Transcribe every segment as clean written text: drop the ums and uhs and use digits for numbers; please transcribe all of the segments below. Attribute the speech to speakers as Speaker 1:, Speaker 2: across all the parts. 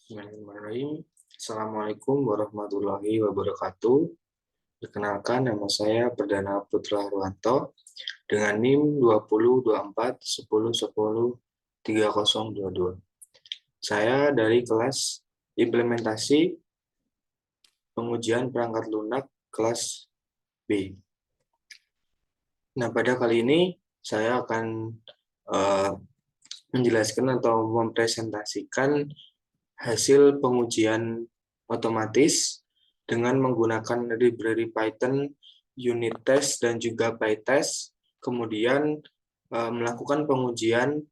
Speaker 1: Bismillahirrahmanirrahim. Assalamualaikum warahmatullahi wabarakatuh. Perkenalkan, nama saya Perdana Putra Harwanto dengan NIM 202410103022. Saya dari kelas implementasi pengujian perangkat lunak kelas B. Nah, pada kali ini saya akan menjelaskan atau mempresentasikan hasil pengujian otomatis dengan menggunakan library Python, unit test, dan juga PyTest, kemudian melakukan pengujian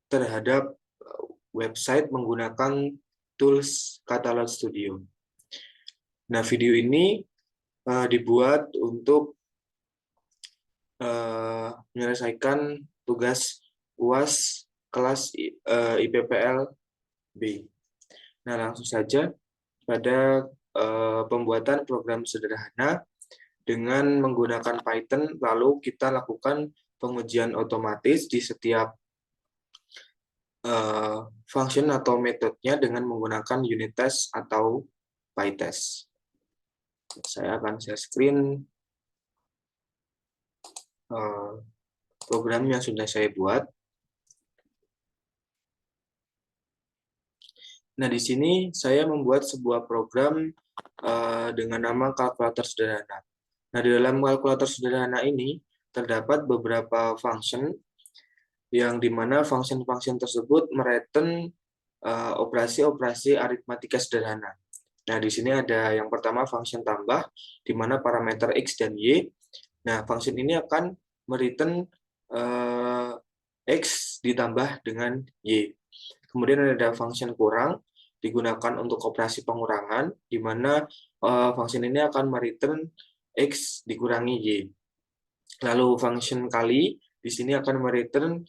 Speaker 1: terhadap website menggunakan tools Catalog Studio. Nah, video ini dibuat untuk menyelesaikan tugas UAS kelas IPPL B. Nah, langsung saja pada pembuatan program sederhana dengan menggunakan Python, lalu kita lakukan pengujian otomatis di setiap function atau metodenya dengan menggunakan unit test atau PyTest. Saya akan share screen program yang sudah saya buat. Nah, di sini saya membuat sebuah program dengan nama kalkulator sederhana. Nah, di dalam kalkulator sederhana ini terdapat beberapa function yang dimana function-function tersebut mereturn operasi-operasi aritmatika sederhana. Nah, di sini ada yang pertama function tambah, di mana parameter X dan Y. Nah, function ini akan mereturn X ditambah dengan Y. Kemudian ada function kurang, digunakan untuk operasi pengurangan, di mana function ini akan mereturn X dikurangi Y. Lalu function kali, di sini akan mereturn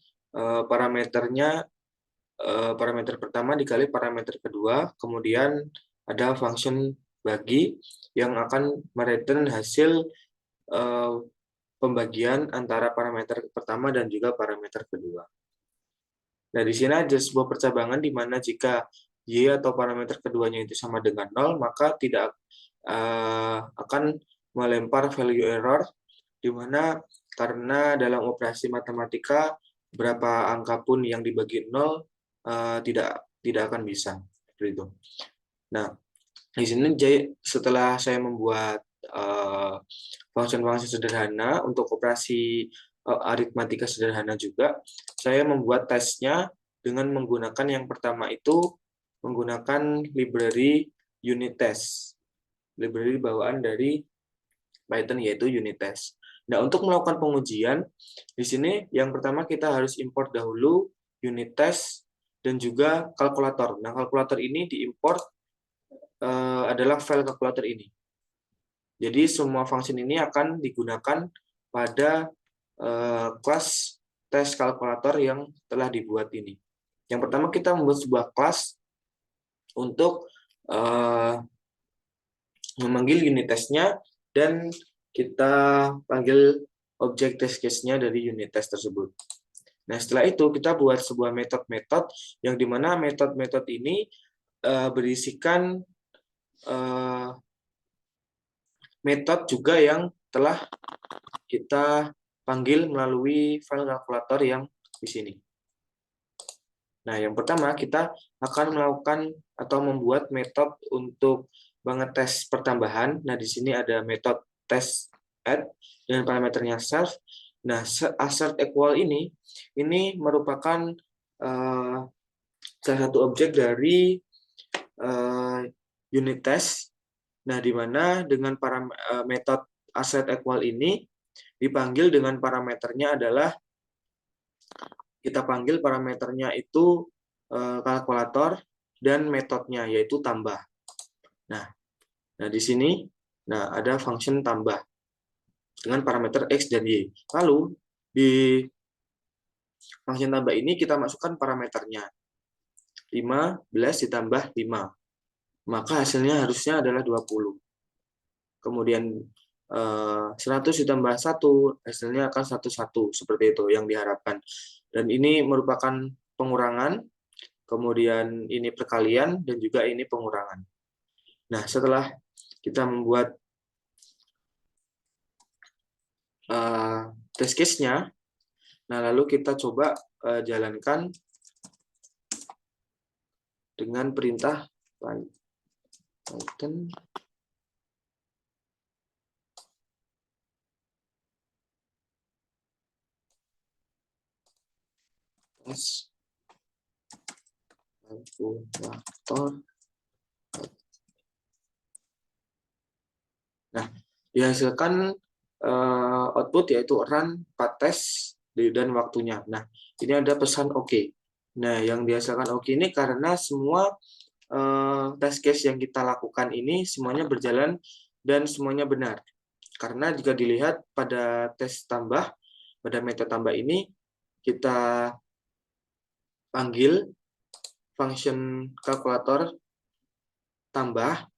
Speaker 1: parameternya, parameter pertama dikali parameter kedua, kemudian ada function bagi yang akan mereturn hasil pembagian antara parameter pertama dan juga parameter kedua. Nah, di sini ada sebuah percabangan di mana jika Y atau parameter keduanya itu sama dengan 0, maka tidak akan melempar value error, di mana karena dalam operasi matematika berapa angka pun yang dibagi 0 tidak akan bisa seperti itu. Nah, di sini setelah saya membuat function-function sederhana untuk operasi aritmatika sederhana juga, saya membuat tesnya dengan menggunakan yang pertama itu menggunakan library unit test, library bawaan dari Python yaitu unit test. Nah, untuk melakukan pengujian, di sini yang pertama kita harus import dahulu unit test dan juga kalkulator. Nah, kalkulator ini diimport adalah file kalkulator ini. Jadi semua function ini akan digunakan pada kelas tes kalkulator yang telah dibuat ini. Yang pertama kita membuat sebuah kelas untuk memanggil unit testnya, dan kita panggil objek test case-nya dari unit test tersebut. Nah, setelah itu kita buat sebuah metode-metode yang dimana metode-metode ini berisikan metode juga yang telah kita panggil melalui file kalkulator yang di sini. Nah, yang pertama kita akan melakukan atau membuat metode untuk mengetes pertambahan. Nah, di sini ada metode test add dengan parameternya self. Nah, assert equal ini merupakan salah satu objek dari unit test. Nah, di mana dengan metode assert equal ini dipanggil dengan parameternya adalah, kita panggil parameternya itu kalkulator dan metodenya yaitu tambah. Nah di sini ada function tambah dengan parameter X dan Y. Lalu di function tambah ini kita masukkan parameternya 15 ditambah 5. Maka hasilnya harusnya adalah 20. Kemudian 100 ditambah 1, hasilnya akan 11, seperti itu yang diharapkan. Dan ini merupakan pengurangan, kemudian ini perkalian, dan juga ini pengurangan. Nah, setelah kita membuat test case-nya, nah lalu kita coba jalankan dengan perintah Python test kalkulator. Nah, dihasilkan output yaitu run 4 tes dan waktunya. Nah, ini ada pesan oke. Nah, yang dihasilkan oke ini karena semua test case yang kita lakukan ini semuanya berjalan dan semuanya benar. Karena jika dilihat pada tes tambah, pada metode tambah ini, kita panggil function kalkulator tambah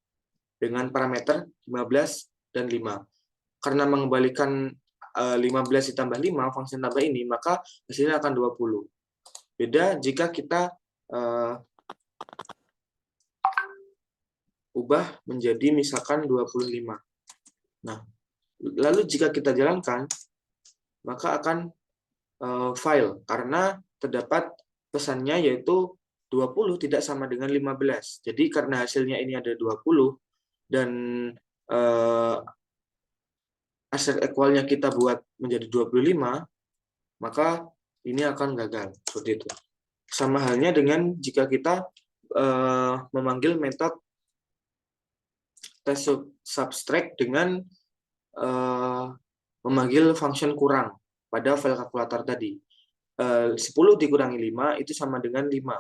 Speaker 1: dengan parameter 15 dan 5. Karena mengembalikan 15 ditambah 5, function tambah ini, maka hasilnya akan 20. Beda jika kita ubah menjadi misalkan 25. Nah, lalu jika kita jalankan, maka akan fail karena terdapat pesannya yaitu 20 tidak sama dengan 15. Jadi karena hasilnya ini ada 20 dan asset equalnya kita buat menjadi 25, maka ini akan gagal. Seperti itu. Sama halnya dengan jika kita memanggil metode test subtract dengan memanggil function kurang pada file kalkulator tadi. 10 dikurangi 5 itu sama dengan 5.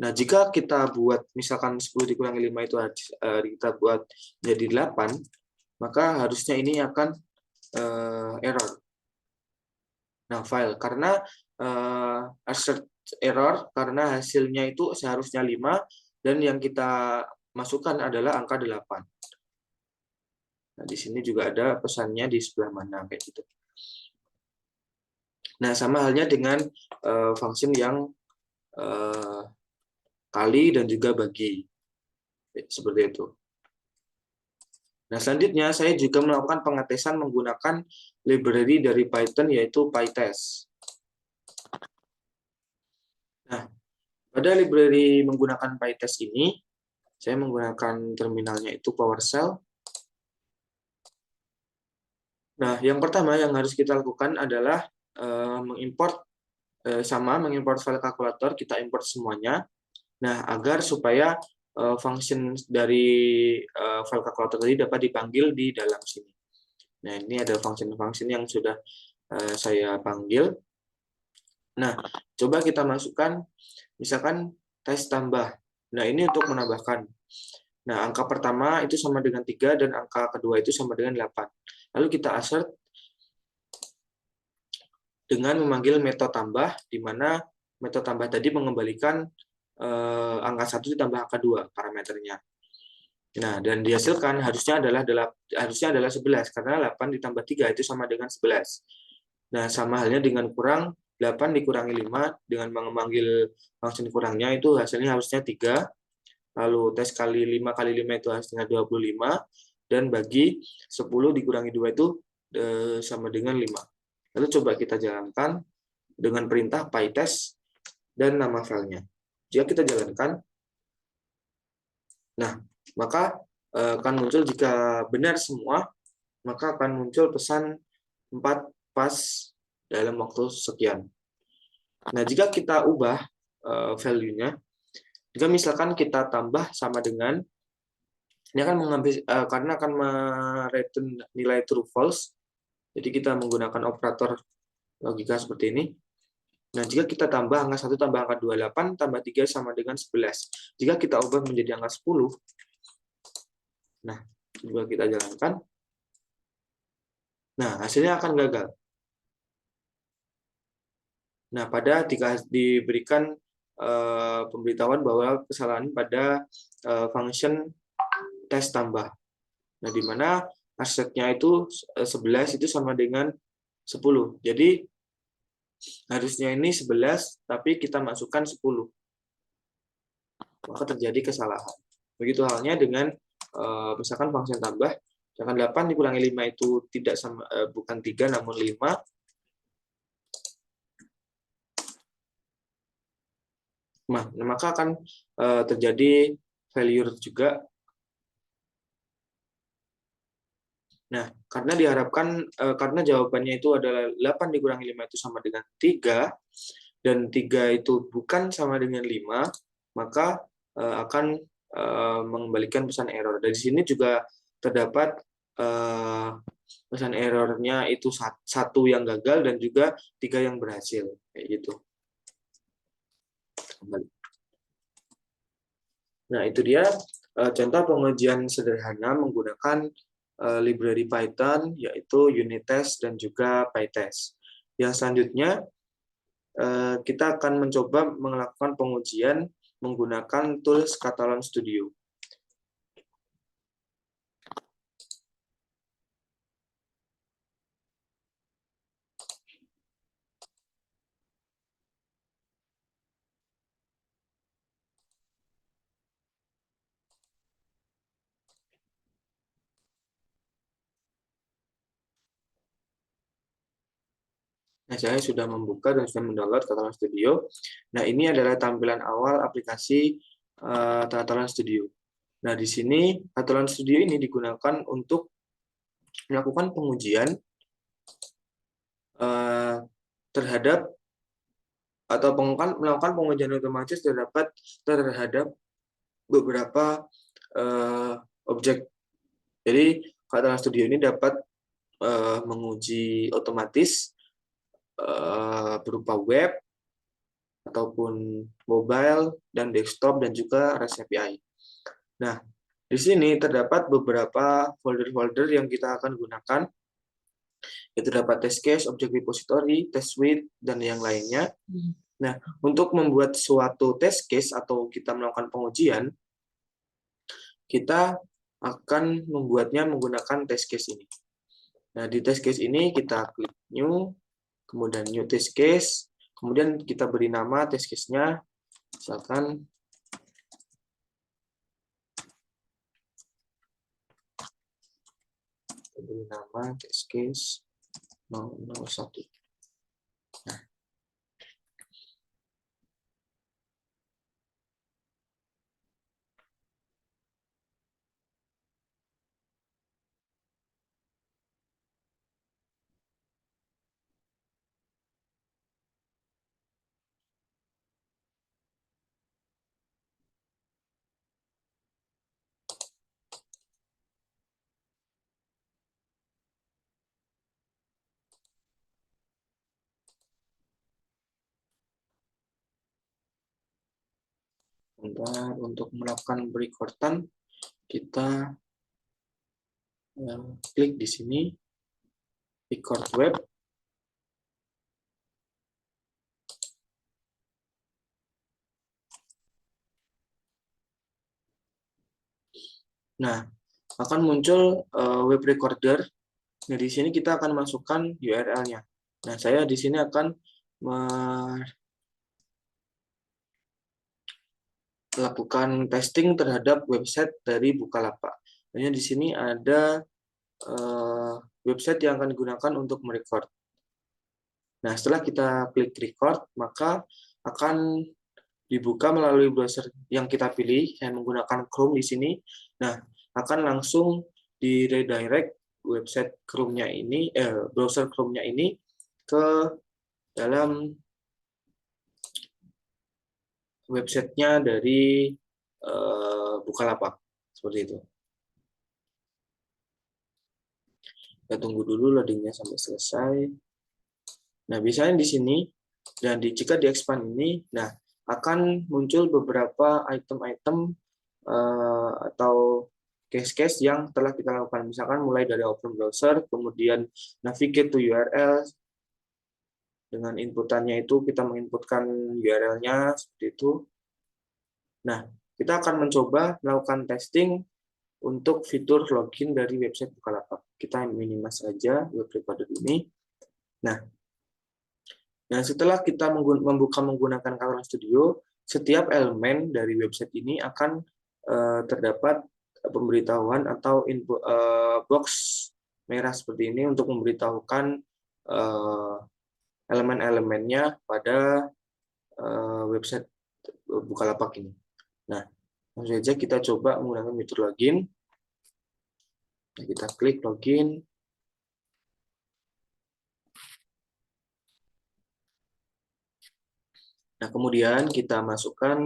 Speaker 1: Nah, jika kita buat misalkan 10 dikurangi 5 itu kita buat jadi 8, maka harusnya ini akan error. Nah, file karena assert error karena hasilnya itu seharusnya 5 dan yang kita masukkan adalah angka 8. Nah, di sini juga ada pesannya di sebelah mana kayak gitu. Nah, sama halnya dengan function yang kali dan juga bagi. Seperti itu. Nah, selanjutnya saya juga melakukan pengetesan menggunakan library dari Python yaitu PyTest. Nah, pada library menggunakan PyTest ini, saya menggunakan terminalnya itu PowerShell. Nah, yang pertama yang harus kita lakukan adalah mengimport file kalkulator, kita import semuanya. Nah, agar supaya function dari file kalkulator tadi dapat dipanggil di dalam sini. Nah, ini ada function-function yang sudah saya panggil. Nah, coba kita masukkan, misalkan tes tambah. Nah, ini untuk menambahkan. Nah, angka pertama itu sama dengan 3, dan angka kedua itu sama dengan 8. Lalu kita assert dengan memanggil metode tambah, di mana metode tambah tadi mengembalikan angka 1 ditambah angka 2 parameternya. Nah, dan dihasilkan harusnya adalah 11, karena 8 ditambah 3 itu sama dengan 11. Nah, sama halnya dengan kurang, 8 dikurangi 5, dengan memanggil function kurangnya itu hasilnya harusnya 3, lalu tes kali 5 kali 5 itu hasilnya 25, dan bagi 10 dikurangi 2 itu sama dengan 5. Lalu coba kita jalankan dengan perintah PyTest dan nama filenya. Jika kita jalankan, nah, maka akan muncul jika benar semua, maka akan muncul pesan 4 pas dalam waktu sekian. Nah, jika kita ubah value-nya, jika misalkan kita tambah sama dengan, ini akan mengambil karena akan mereturn nilai true false, jadi kita menggunakan operator logika seperti ini. Nah, jika kita tambah angka 1 tambah angka 28 tambah 3 sama dengan 11. Jika kita ubah menjadi angka 10, nah, coba kita jalankan. Nah, hasilnya akan gagal. Nah, pada diberikan pemberitahuan bahwa kesalahan pada function tes tambah. Nah, di mana asetnya itu 11 itu sama dengan 10. Jadi harusnya ini 11, tapi kita masukkan 10. maka terjadi kesalahan. Begitu halnya dengan misalkan fungsi tambah, misalkan 8 dikurangi 5 itu tidak sama, bukan 3 namun 5, maka akan terjadi failure juga. Nah, karena diharapkan karena jawabannya itu adalah 8 dikurangi 5 itu sama dengan 3, dan 3 itu bukan sama dengan 5, maka akan mengembalikan pesan error. Dari sini juga terdapat pesan errornya itu 1 yang gagal dan juga 3 yang berhasil. Kayak gitu. Nah, itu dia contoh pengujian sederhana menggunakan library Python, yaitu unit test dan juga PyTest. Yang selanjutnya, kita akan mencoba melakukan pengujian menggunakan tools Catalan Studio. Nah, saya sudah membuka dan sudah mendownload Catalan Studio. Nah, ini adalah tampilan awal aplikasi Catalan Studio. Nah, di sini Catalan Studio ini digunakan untuk melakukan pengujian terhadap atau melakukan pengujian otomatis terhadap beberapa objek. Jadi Catalan Studio ini dapat menguji otomatis berupa web ataupun mobile dan desktop dan juga REST API. Nah, di sini terdapat beberapa folder-folder yang kita akan gunakan, yaitu dapat test case, object repository, test suite, dan yang lainnya. Nah, untuk membuat suatu test case atau kita melakukan pengujian, kita akan membuatnya menggunakan test case ini. Nah, di test case ini kita klik new, kemudian new test case, kemudian kita beri nama test case-nya, misalkan beri nama test case 001. Nah, bentar, untuk melakukan perekordan kita klik di sini record web. Nah, akan muncul web recorder. Nah, di sini kita akan masukkan URL-nya. Nah, saya di sini akan melakukan testing terhadap website dari Bukalapak. Hanya di sini ada website yang akan digunakan untuk merecord. Nah, setelah kita klik record, maka akan dibuka melalui browser yang kita pilih. Saya menggunakan Chrome di sini. Nah, akan langsung di redirect website Chrome-nya ini, browser Chrome-nya ini ke dalam websitenya dari Bukalapak, seperti itu. Kita tunggu dulu loadingnya sampai selesai. Nah, biasanya di sini dan jika di expand ini, nah akan muncul beberapa item-item atau case-case yang telah kita lakukan. Misalkan mulai dari open browser, kemudian navigate to URL. Dengan inputannya itu kita menginputkan URL-nya seperti itu. Nah, kita akan mencoba melakukan testing untuk fitur login dari website Bukalapak. Kita minimize saja web recorder ini. Nah, setelah kita membuka menggunakan Catalan Studio, setiap elemen dari website ini akan terdapat pemberitahuan atau box merah seperti ini untuk memberitahukan elemen-elemennya pada website Bukalapak ini. Nah, langsung saja kita coba menggunakan metode login. Nah, kita klik login. Nah, kemudian kita masukkan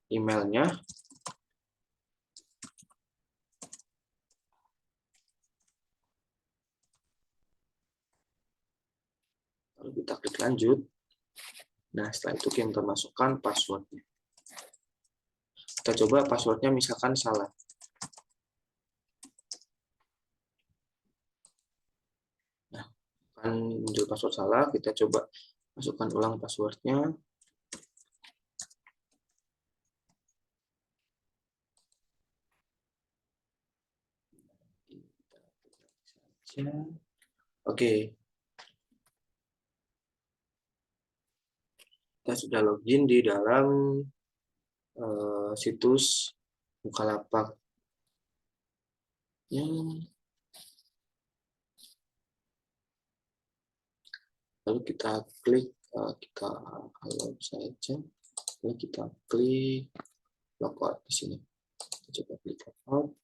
Speaker 1: emailnya. Lalu kita klik lanjut. Nah, setelah itu kita masukkan passwordnya. Kita coba passwordnya misalkan salah. Nah, akan muncul password salah. Kita coba masukkan ulang passwordnya. Oke, kita sudah login di dalam situs Bukalapak. Lalu kita klik, kita halo saja. Lalu kita klik logout di sini. Kita coba klik logout.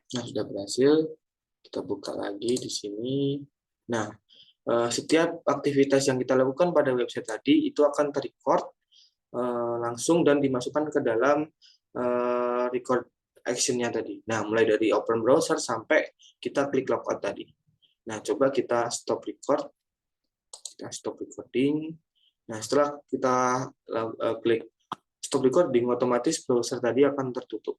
Speaker 1: Nah, sudah berhasil. Kita buka lagi di sini. Nah, setiap aktivitas yang kita lakukan pada website tadi itu akan terrecord langsung dan dimasukkan ke dalam record action-nya tadi. Nah, mulai dari open browser sampai kita klik logout tadi. Nah, coba kita stop record. Kita stop recording. Nah, setelah kita klik stop recording, otomatis browser tadi akan tertutup.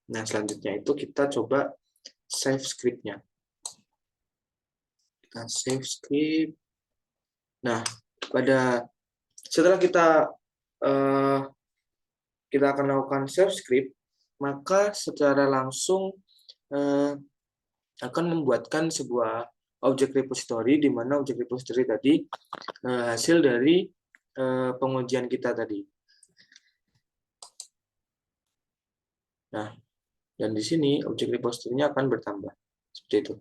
Speaker 1: Nah, selanjutnya itu kita coba save script-nya. Kita save script. Nah, setelah kita akan lakukan save script, maka secara langsung akan membuatkan sebuah objek repository, di mana objek repository tadi hasil dari pengujian kita tadi. Nah, dan di sini objek repository-nya akan bertambah seperti itu.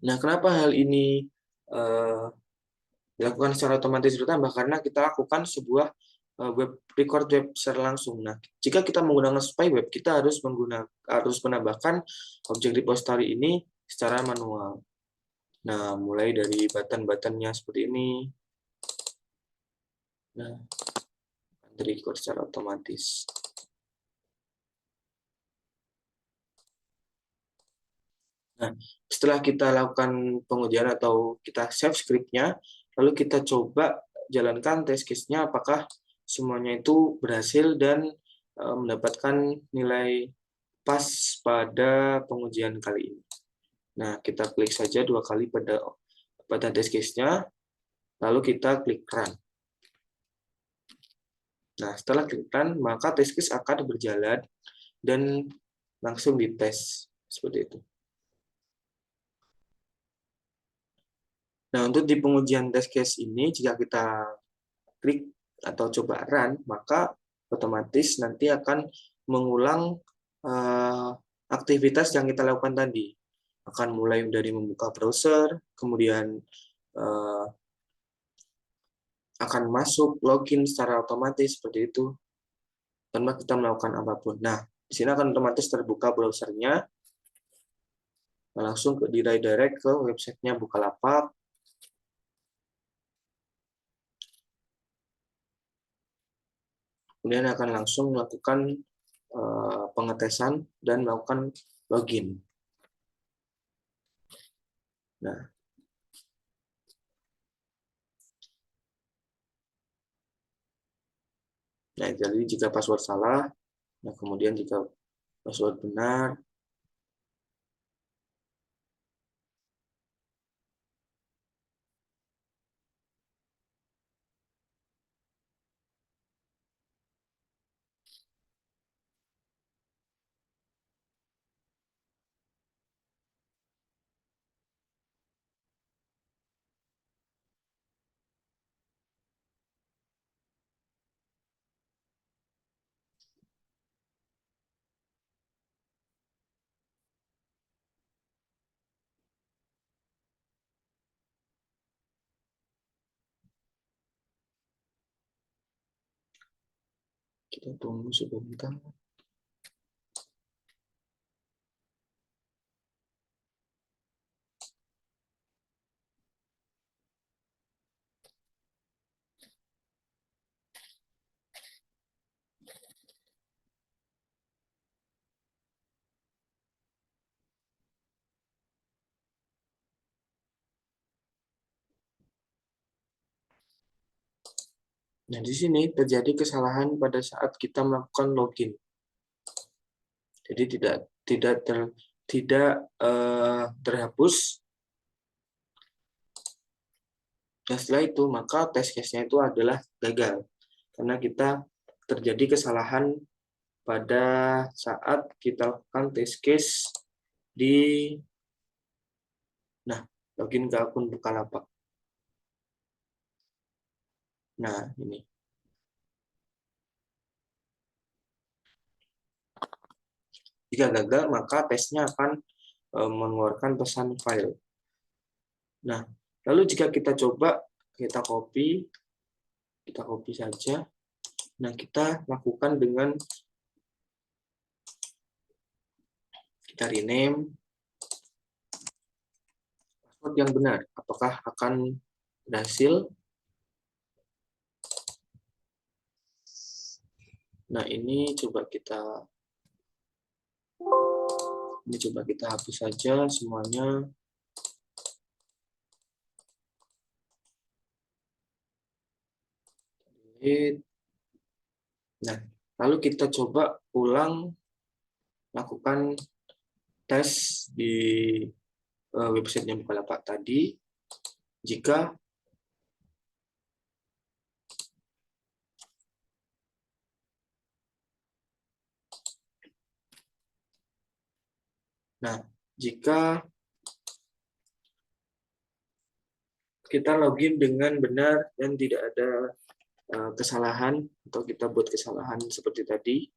Speaker 1: Nah, kenapa hal ini dilakukan secara otomatis bertambah? Karena kita lakukan sebuah record web secara langsung. Nah, jika kita menggunakan spyweb, kita harus menambahkan objek repository ini secara manual. Nah, mulai dari button-buttonnya seperti ini. Nah, record secara otomatis. Nah, setelah kita lakukan pengujian atau kita save script-nya, lalu kita coba jalankan test case-nya apakah semuanya itu berhasil dan mendapatkan nilai pas pada pengujian kali ini. Nah, kita klik saja 2 kali pada test case-nya, lalu kita klik run. Nah, setelah klik run, maka test case akan berjalan dan langsung dites seperti itu. Nah, untuk di pengujian test case ini, jika kita klik atau coba run, maka otomatis nanti akan mengulang aktivitas yang kita lakukan tadi. Akan mulai dari membuka browser, kemudian akan masuk login secara otomatis seperti itu, tanpa kita melakukan apapun. Nah, di sini akan otomatis terbuka browsernya, langsung redirect ke websitenya Bukalapak. Kemudian akan langsung melakukan pengetesan dan melakukan login. Nah, jadi jika password salah, nah kemudian jika password benar, Kita tunggu sebentar. Nah, di sini terjadi kesalahan pada saat kita melakukan login. Jadi tidak terhapus. Dan setelah itu maka test case-nya itu adalah gagal karena kita terjadi kesalahan pada saat kita lakukan test case di login ke akun Bukalapak. Nah, ini. Jika gagal, maka tesnya akan mengeluarkan pesan file. Nah, lalu jika kita coba, kita copy saja. Nah, kita lakukan dengan kita rename password yang benar. Apakah akan berhasil? Nah, ini coba kita hapus saja semuanya. Nah, lalu kita coba ulang lakukan tes di websitenya Bukalapak tadi. Jika kita login dengan benar dan tidak ada kesalahan atau kita buat kesalahan seperti tadi,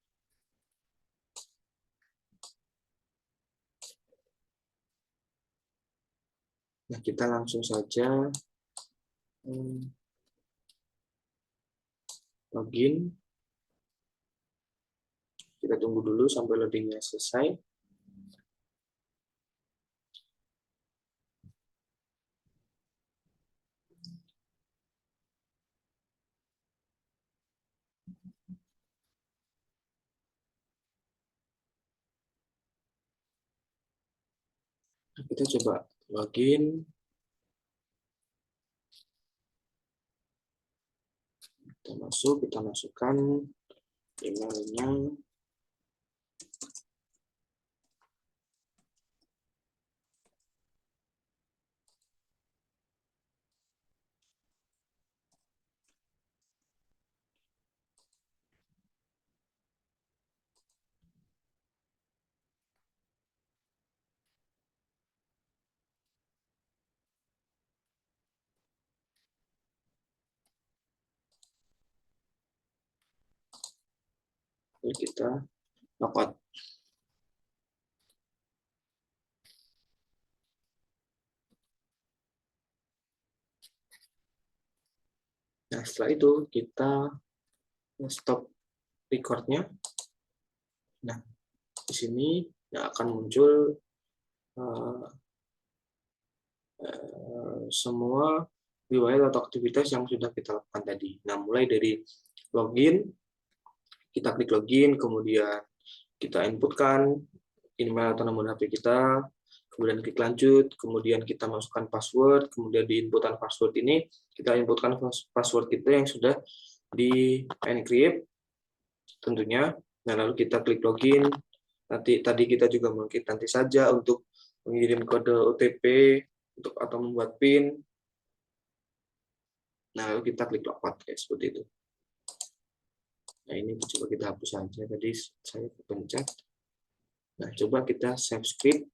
Speaker 1: nah kita langsung saja login. Kita tunggu dulu sampai loadingnya selesai. Kita coba login. Kita masukkan emailnya. Lalu kita logout. Nah, setelah itu kita stop recordnya. Nah, di sini akan muncul semua riwayat atau aktivitas yang sudah kita lakukan tadi. Nah, mulai dari login, kita klik login, kemudian kita inputkan email atau nomor HP kita, kemudian klik lanjut, kemudian kita masukkan password, kemudian di inputan password ini kita inputkan password kita yang sudah di encrypt tentunya. Nah, lalu kita klik login. Tadi kita juga mungkin nanti saja untuk mengirim kode OTP atau membuat PIN. Nah, lalu kita klik logout kayak seperti itu. Nah, ini coba kita hapus saja. Tadi saya pencet. Nah, coba kita save script.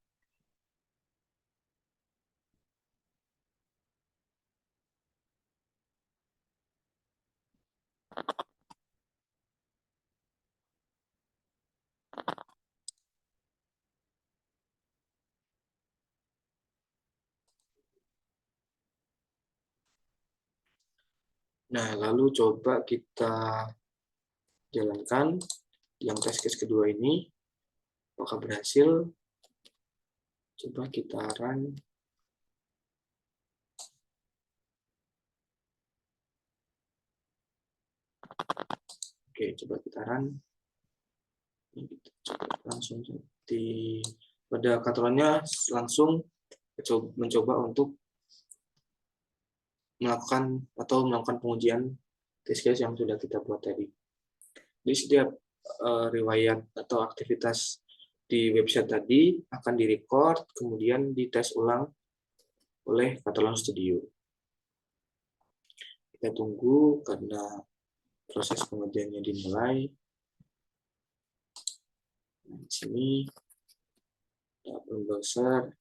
Speaker 1: Nah, lalu coba kita jalankan yang test case kedua ini. Apakah berhasil? Coba kita run. Oke, coba kita run. Langsung di pada controlnya langsung mencoba untuk melakukan pengujian test case yang sudah kita buat tadi. Di setiap riwayat atau aktivitas di website tadi akan direcord, kemudian dites ulang oleh Catalan Studio. Kita tunggu karena proses pengerjaannya dimulai. Nah, di sini open browser.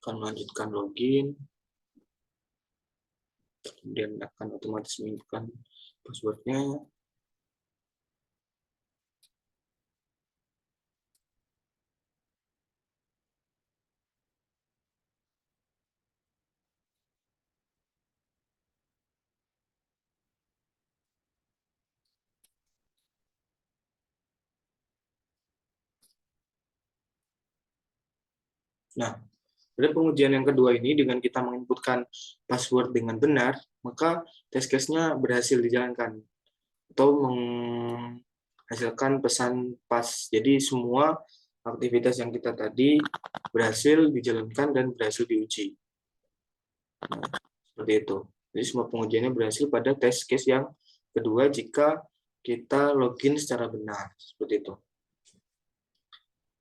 Speaker 1: Akan melanjutkan login, kemudian akan otomatis menginputkan passwordnya. Nah, pada pengujian yang kedua ini, dengan kita menginputkan password dengan benar, maka test case-nya berhasil dijalankan atau menghasilkan pesan pas. Jadi semua aktivitas yang kita tadi berhasil dijalankan dan berhasil diuji. Nah, seperti itu. Jadi semua pengujiannya berhasil pada test case yang kedua jika kita login secara benar. Seperti itu.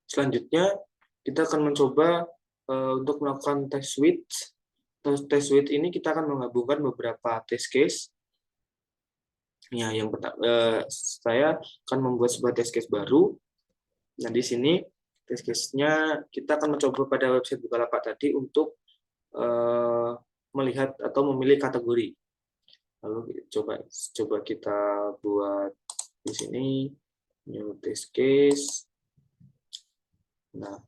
Speaker 1: Selanjutnya, kita akan mencoba untuk melakukan test suite. Test suite ini kita akan menggabungkan beberapa test case. Ya, yang pertama, saya akan membuat sebuah test case baru. Nah, di sini test case-nya kita akan mencoba pada website Bukalapak tadi untuk melihat atau memilih kategori. Lalu coba kita buat di sini new test case. Nah,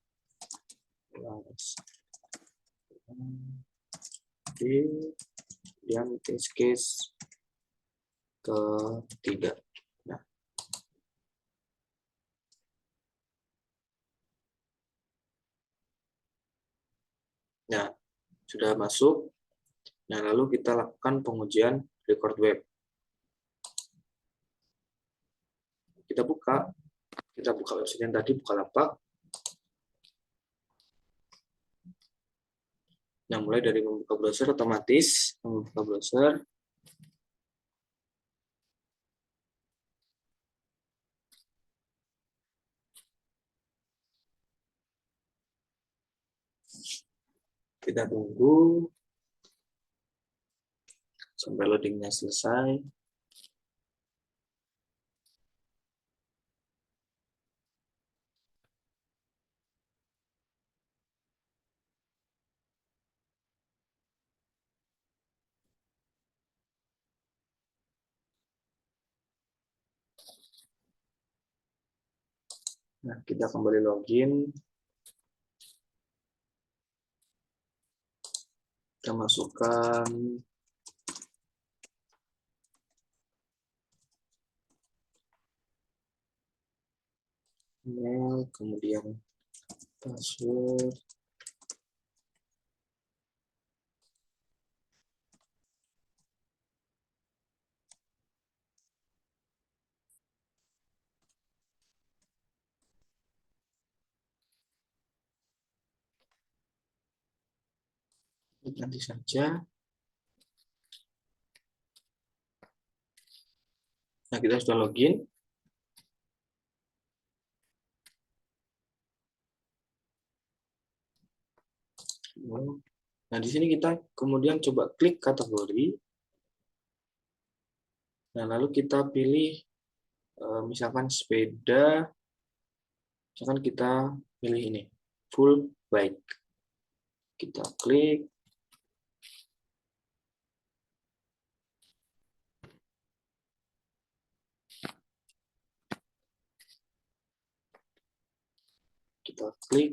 Speaker 1: kemudian test case ketiga. Nah, sudah masuk. Nah, lalu kita lakukan pengujian record web. Kita buka website yang tadi, Bukalapak. Nah, mulai dari membuka browser, otomatis membuka browser. Kita tunggu sampai loadingnya selesai. Nah, kita kembali login. Kita masukkan email, kemudian password. Nanti saja. Nah, kita sudah login. Nah, di sini kita kemudian coba klik kategori. Nah, lalu kita pilih misalkan sepeda, misalkan kita pilih ini, full bike. Kita klik,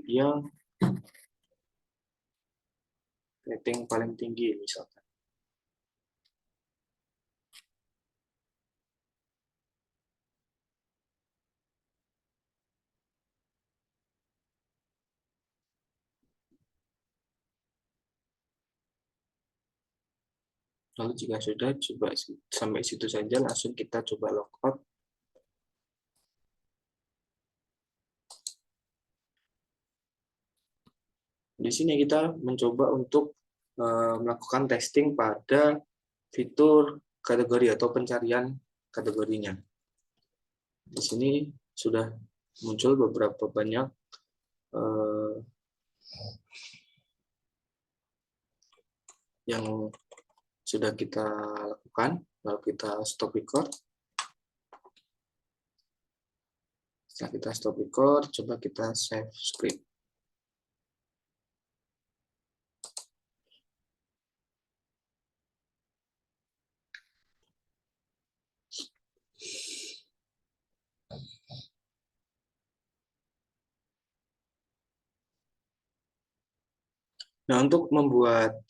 Speaker 1: yang rating paling tinggi misalkan. Lalu jika sudah, coba sampai situ saja, langsung kita coba logout. Di sini kita mencoba untuk melakukan testing pada fitur kategori atau pencarian kategorinya. Di sini sudah muncul beberapa banyak yang sudah kita lakukan. Lalu kita stop record. Setelah kita stop record, coba kita save script. Nah, untuk membuat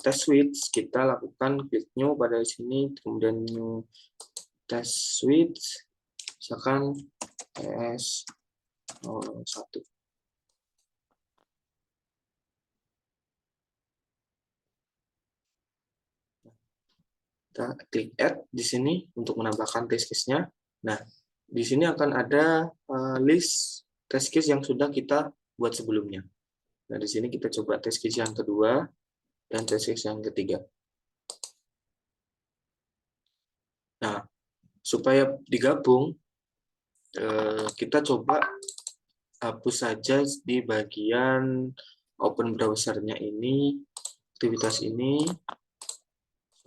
Speaker 1: test switch, kita lakukan klik new pada sini, kemudian new test switch, misalkan TS01. Kita klik add di sini untuk menambahkan test case-nya. Nah, di sini akan ada list test case yang sudah kita buat sebelumnya. Nah, di sini kita coba test case yang kedua dan test case yang ketiga. Nah, supaya digabung, kita coba hapus saja di bagian open browser-nya ini, aktivitas ini,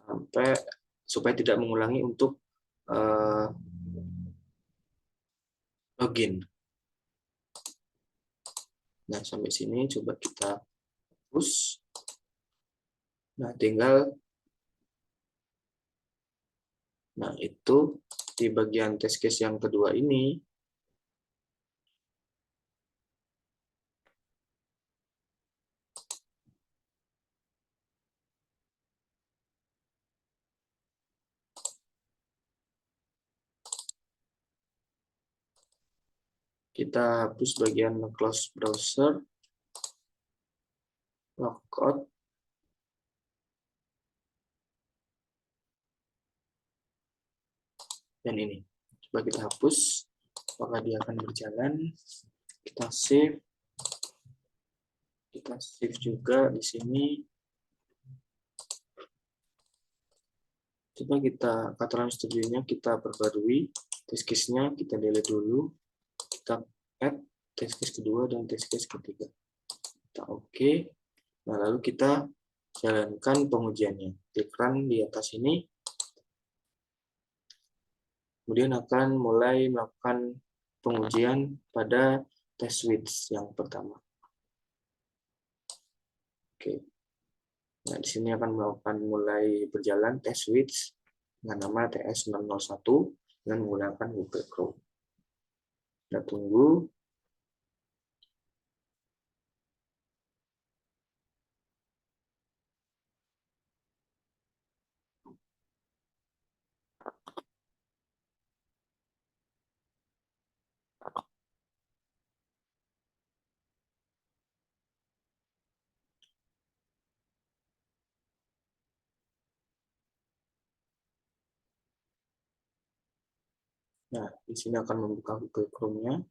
Speaker 1: sampai supaya tidak mengulangi untuk login. Nah, sampai sini coba kita hapus. Nah, itu di bagian test case yang kedua ini, kita hapus bagian close browser, logout, dan ini. Coba kita hapus, apakah dia akan berjalan. Kita save juga di sini. Coba kita Catalan Studio-nya kita perbarui, test case-nya kita delete dulu, kita add test case kedua dan test case ketiga. Kita oke. Nah, lalu kita jalankan pengujiannya. Klik run di atas ini. Kemudian akan mulai melakukan pengujian pada test switch yang pertama. Oke. Nah, di sini akan melakukan mulai berjalan test switch dengan nama TS601 dengan menggunakan Google Chrome. Kita tunggu. Nah, di sini akan membuka Google Chrome-nya.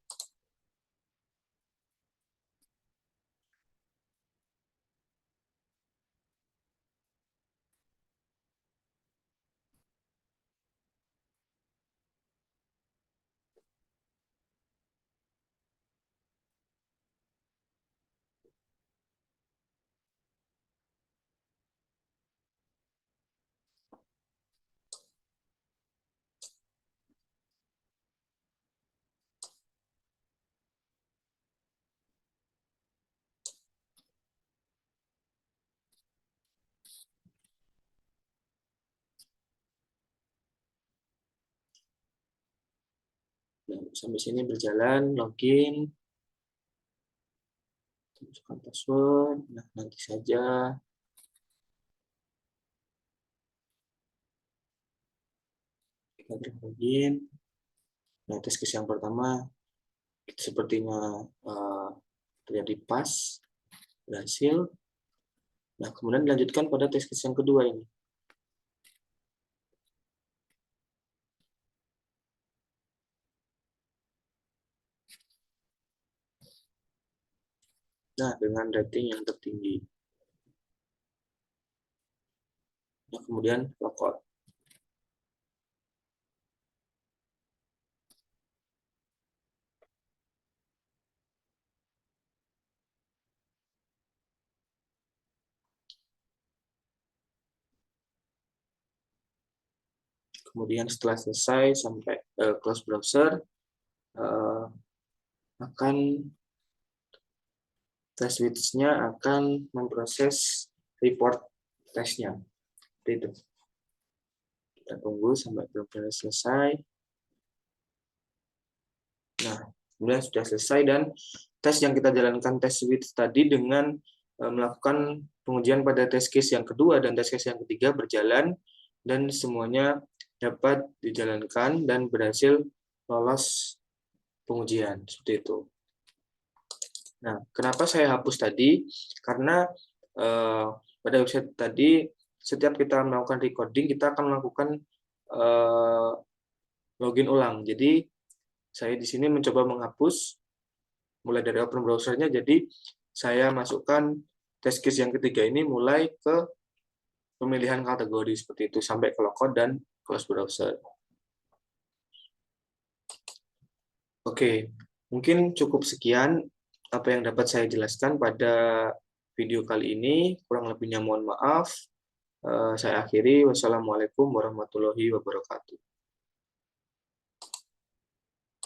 Speaker 1: Sampai sini berjalan, login, masukkan password. Nah, nanti saja. Kita login. Nah, test case yang pertama sepertinya terjadi pas, berhasil. Nah, kemudian dilanjutkan pada test case yang kedua ini. Nah, dengan rating yang tertinggi. Nah, kemudian logout. Kemudian setelah selesai sampai close browser, akan test switch-nya akan memproses report testnya. Seperti itu. Kita tunggu sampai benar-benar selesai. Nah, kemudian sudah selesai dan tes yang kita jalankan test switch tadi dengan melakukan pengujian pada test case yang kedua dan test case yang ketiga berjalan dan semuanya dapat dijalankan dan berhasil lolos pengujian. Seperti itu. Nah, kenapa saya hapus tadi? Karena pada website tadi, setiap kita melakukan recording, kita akan melakukan login ulang. Jadi, saya di sini mencoba menghapus, mulai dari open browser-nya, jadi saya masukkan test case yang ketiga ini mulai ke pemilihan kategori, seperti itu, sampai ke logout dan close browser. Oke, mungkin cukup sekian apa yang dapat saya jelaskan pada video kali ini. Kurang lebihnya mohon maaf. Saya akhiri. Wassalamualaikum warahmatullahi wabarakatuh.